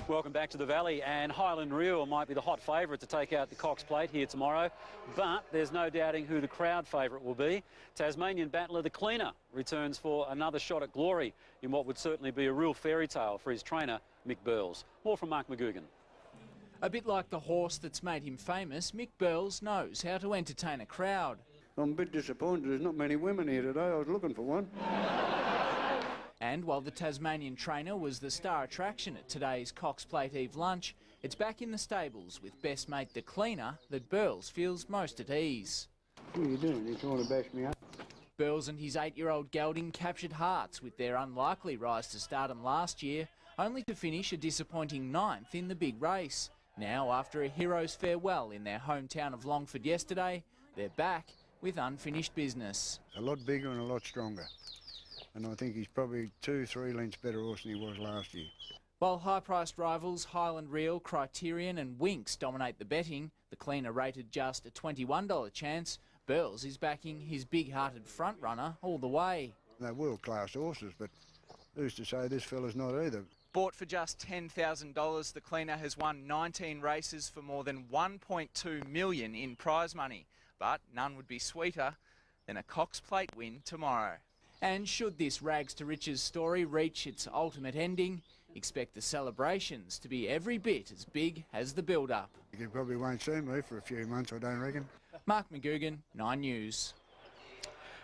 Welcome back to the Valley, and Highland Reel might be the hot favourite to take out the Cox Plate here tomorrow, but there's no doubting who the crowd favourite will be. Tasmanian battler the Cleaner returns for another shot at glory in what would certainly be a real fairy tale for his trainer, Mick Burles. More from Mark McGugan. A bit like the horse that's made him famous, Mick Burles knows how to entertain a crowd. I'm a bit disappointed there's not many women here today. I was looking for one. And while the Tasmanian trainer was the star attraction at today's Cox Plate Eve lunch, it's back in the stables with best mate the Cleaner that Burles feels most at ease. What are you doing? You're trying to bash me up? Burles and his 8-year-old gelding captured hearts with their unlikely rise to stardom last year, only to finish a disappointing 9th in the big race. Now, after a hero's farewell in their hometown of Longford yesterday, they're back with unfinished business. A lot bigger and a lot stronger. And I think he's probably 2-3 lengths better horse than he was last year. While high-priced rivals Highland Reel, Criterion and Winx dominate the betting, the Cleaner rated just a $21 chance, Burles is backing his big-hearted front-runner all the way. They're world-class horses, but who's to say this fella's not either? Bought for just $10,000, the Cleaner has won 19 races for more than $1.2 million in prize money. But none would be sweeter than a Cox Plate win tomorrow. And should this rags to riches story reach its ultimate ending, expect the celebrations to be every bit as big as the build-up. You probably won't see me for a few months, I don't reckon. Mark McGugan, 9 News.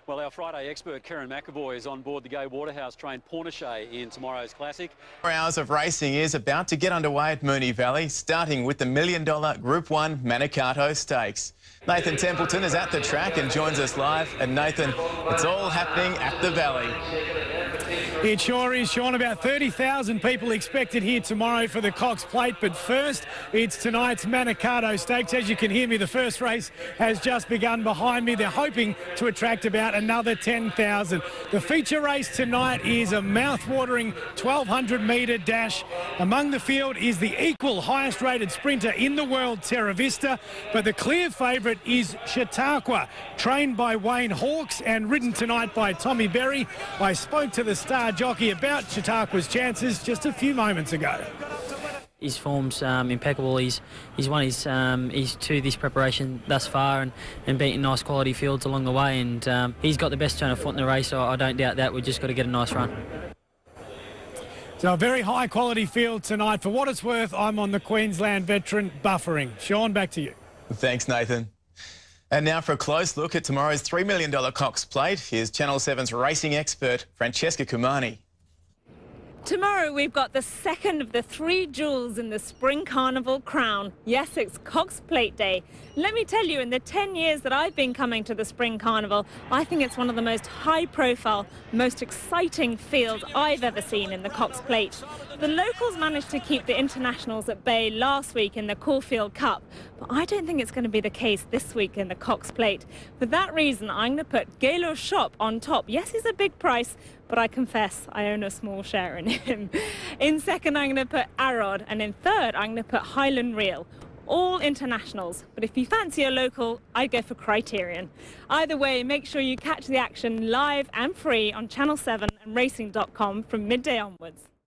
Well, our Friday expert, Karen McAvoy, is on board the Gay Waterhouse-trained Pornichet in tomorrow's Classic. 4 hours of racing is about to get underway at Moonee Valley, starting with the $1 million Group 1 Manicato Stakes. Nathan Templeton is at the track and joins us live. And Nathan, it's all happening at the Valley. It sure is, Sean. About 30,000 people expected here tomorrow for the Cox Plate. But first, it's tonight's Manicato Stakes. As you can hear me, the first race has just begun behind me. They're hoping to attract about another 10,000. The feature race tonight is a mouth-watering 1,200-metre dash. Among the field is the equal highest-rated sprinter in the world, Terra Vista. But the clear favourite is Chautauqua, trained by Wayne Hawkes and ridden tonight by Tommy Berry. I spoke to the star jockey about Chautauqua's chances just a few moments ago. His form's impeccable. He's won his two this preparation thus far and beaten nice quality fields along the way, and he's got the best turn of foot in the race, so I don't doubt that. We've just got to get a nice run. So a very high quality field tonight. For what it's worth, I'm on the Queensland veteran buffering. Sean, back to you. Thanks, Nathan. And now for a close look at tomorrow's $3 million Cox Plate. Here's Channel 7's racing expert, Francesca Cumani. Tomorrow we've got the second of the 3 jewels in the Spring Carnival crown. Yes, it's Cox Plate Day. Let me tell you, in the 10 years that I've been coming to the Spring Carnival, I think it's one of the most high-profile, most exciting fields I've ever seen in the Cox Plate. The locals managed to keep the internationals at bay last week in the Caulfield Cup, but I don't think it's going to be the case this week in the Cox Plate. For that reason, I'm going to put Gaylor Shop on top. Yes, he's a big price, but I confess I own a small share in him. In second, I'm going to put Arod, and in third, I'm going to put Highland Reel. All internationals, but if you fancy a local, I'd go for Criterion. Either way, make sure you catch the action live and free on Channel 7 and racing.com from midday onwards.